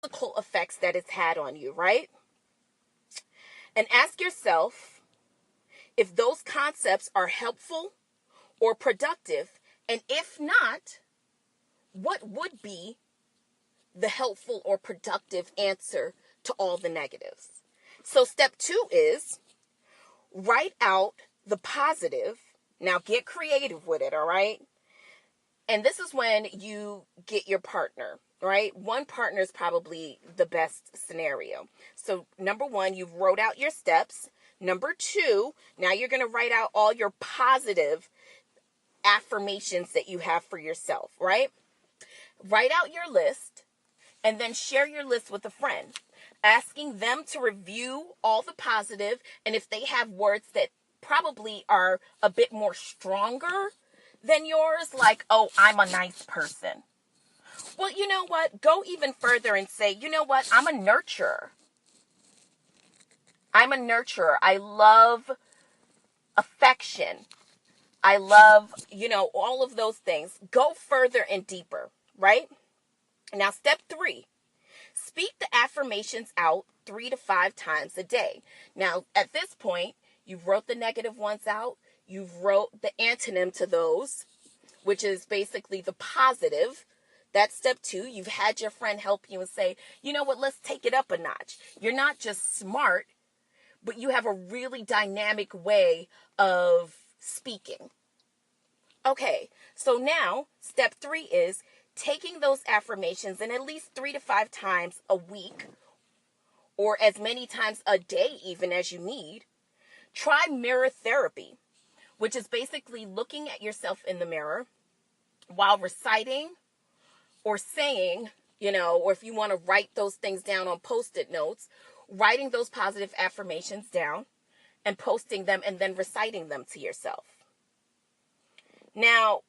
physical effects that it's had on you, right? And ask yourself if those concepts are helpful or productive. And if not, what would be the helpful or productive answer to all the negatives? So step 2 is write out the positive. Now get creative with it, all right? And this is when you get your partner, right? One partner is probably the best scenario. So number 1, you've wrote out your steps. Number 2, now you're going to write out all your positive affirmations that you have for yourself, right? Write out your list and then share your list with a friend, asking them to review all the positive, and if they have words that probably are a bit more stronger than yours, like, oh, I'm a nice person. Well, you know what? Go even further and say, you know what? I'm a nurturer. I'm a nurturer. I love affection. I love, all of those things. Go further and deeper, right? Now, step 3, speak the affirmations out 3 to 5 times a day. Now, at this point, you've wrote the negative ones out. You've wrote the antonym to those, which is basically the positive. That's step 2. You've had your friend help you and say, you know what, let's take it up a notch. You're not just smart, but you have a really dynamic way of speaking. Okay, so now step 3 is taking those affirmations and at least 3 to 5 times a week, or as many times a day even as you need. Try mirror therapy, which is basically looking at yourself in the mirror while reciting or saying, or if you want to write those things down on Post-it notes, writing those positive affirmations down and posting them and then reciting them to yourself. Now,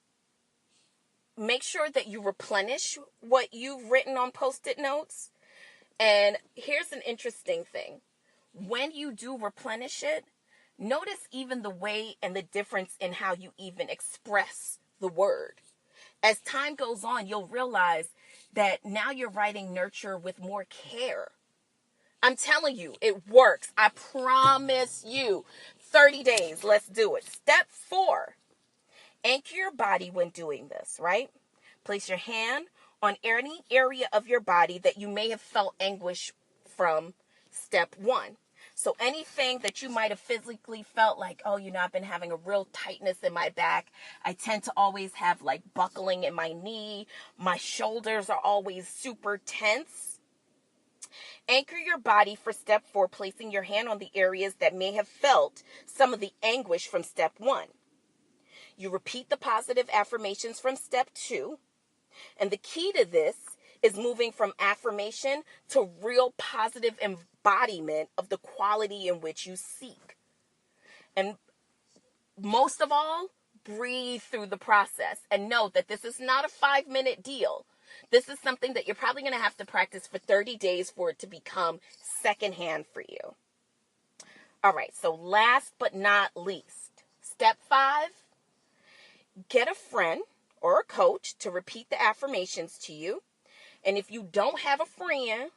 make sure that you replenish what you've written on Post-it notes. And here's an interesting thing. When you do replenish it, notice even the way and the difference in how you even express the word. As time goes on, you'll realize that now you're writing nurture with more care. I'm telling you, it works. I promise you. 30 days, let's do it. Step 4. Anchor your body when doing this, right? Place your hand on any area of your body that you may have felt anguish from step 1. So anything that you might have physically felt like, oh, I've been having a real tightness in my back. I tend to always have like buckling in my knee. My shoulders are always super tense. Anchor your body for step 4, placing your hand on the areas that may have felt some of the anguish from step 1. You repeat the positive affirmations from step 2. And the key to this is moving from affirmation to real positive embodiment of the quality in which you seek. And most of all, breathe through the process and know that this is not a 5-minute deal. This is something that you're probably going to have to practice for 30 days for it to become secondhand for you. All right, so last but not least, step 5, get a friend or a coach to repeat the affirmations to you. And if you don't have a friend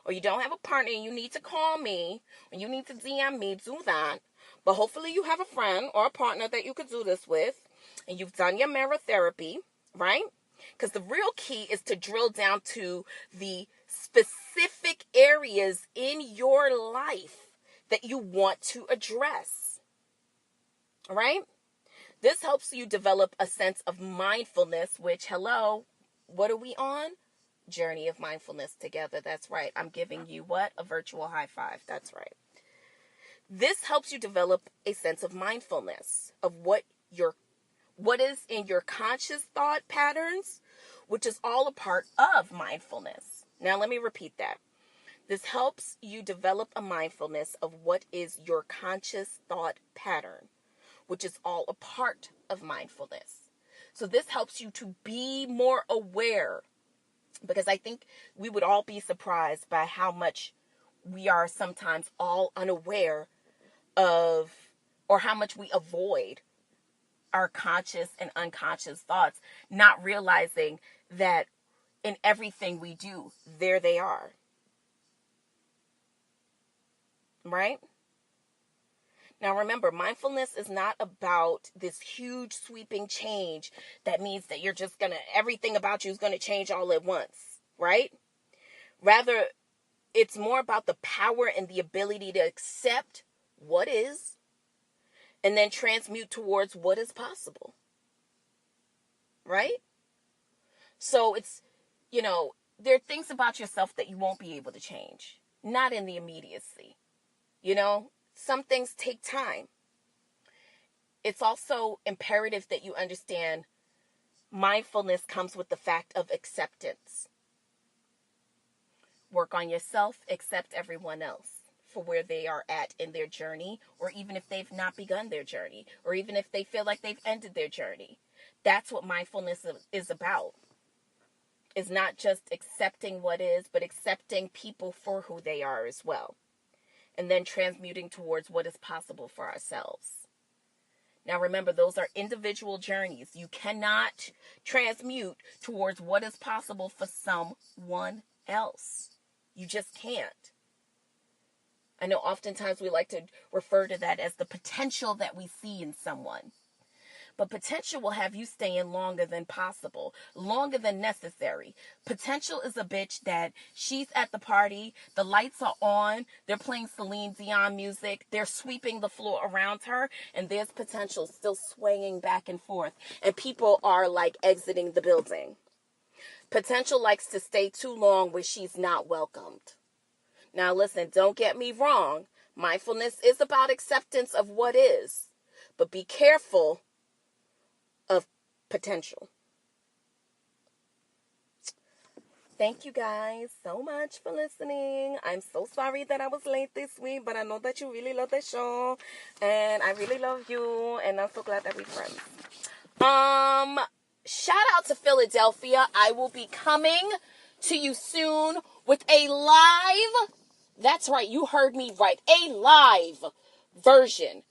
or you don't have a partner and you need to call me or you need to DM me, do that. But hopefully you have a friend or a partner that you could do this with and you've done your mirror therapy, right? Because the real key is to drill down to the specific areas in your life that you want to address, right? This helps you develop a sense of mindfulness, which, hello, what are we on? Journey of mindfulness together. That's right. I'm giving you what? A virtual high five. That's right. This helps you develop a sense of mindfulness of what is in your conscious thought patterns, which is all a part of mindfulness. Now, let me repeat that. This helps you develop a mindfulness of what is your conscious thought pattern, which is all a part of mindfulness. So this helps you to be more aware, because I think we would all be surprised by how much we are sometimes all unaware of, or how much we avoid our conscious and unconscious thoughts, not realizing that in everything we do. There they are. Right? Now remember, mindfulness is not about this huge sweeping change that means that you're just everything about you is going to change all at once, right? Rather, it's more about the power and the ability to accept what is and then transmute towards what is possible, right? So it's, there are things about yourself that you won't be able to change, not in the immediacy. Some things take time. It's also imperative that you understand mindfulness comes with the fact of acceptance. Work on yourself, accept everyone else for where they are at in their journey, or even if they've not begun their journey, or even if they feel like they've ended their journey. That's what mindfulness is about. It's not just accepting what is, but accepting people for who they are as well. And then transmuting towards what is possible for ourselves. Now remember, those are individual journeys. You cannot transmute towards what is possible for someone else. You just can't. I know oftentimes we like to refer to that as the potential that we see in someone. But potential will have you staying longer than possible, longer than necessary. Potential is a bitch that she's at the party, the lights are on, they're playing Celine Dion music, they're sweeping the floor around her, and there's potential still swaying back and forth, and people are like exiting the building. Potential likes to stay too long where she's not welcomed. Now listen, don't get me wrong. Mindfulness is about acceptance of what is, but be careful of potential. Thank you guys so much for listening. I'm so sorry that I was late this week, but I know that you really love the show, and I really love you, and I'm so glad that we're friends. Shout out to Philadelphia. I will be coming to you soon with a live, that's right, you heard me right, a live version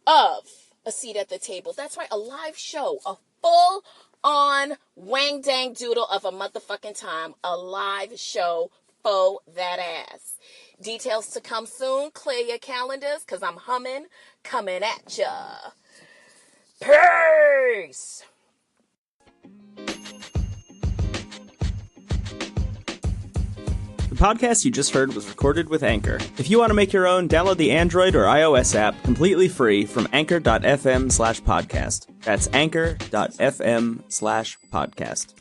of A Seat at the Table. That's right, a live show, a full-on wang dang doodle of a motherfucking time, a live show for that ass. Details to come soon. Clear your calendars, because I'm coming at ya. Peace! The podcast you just heard was recorded with Anchor. If you want to make your own, download the Android or iOS app completely free from anchor.fm/podcast. That's anchor.fm/podcast.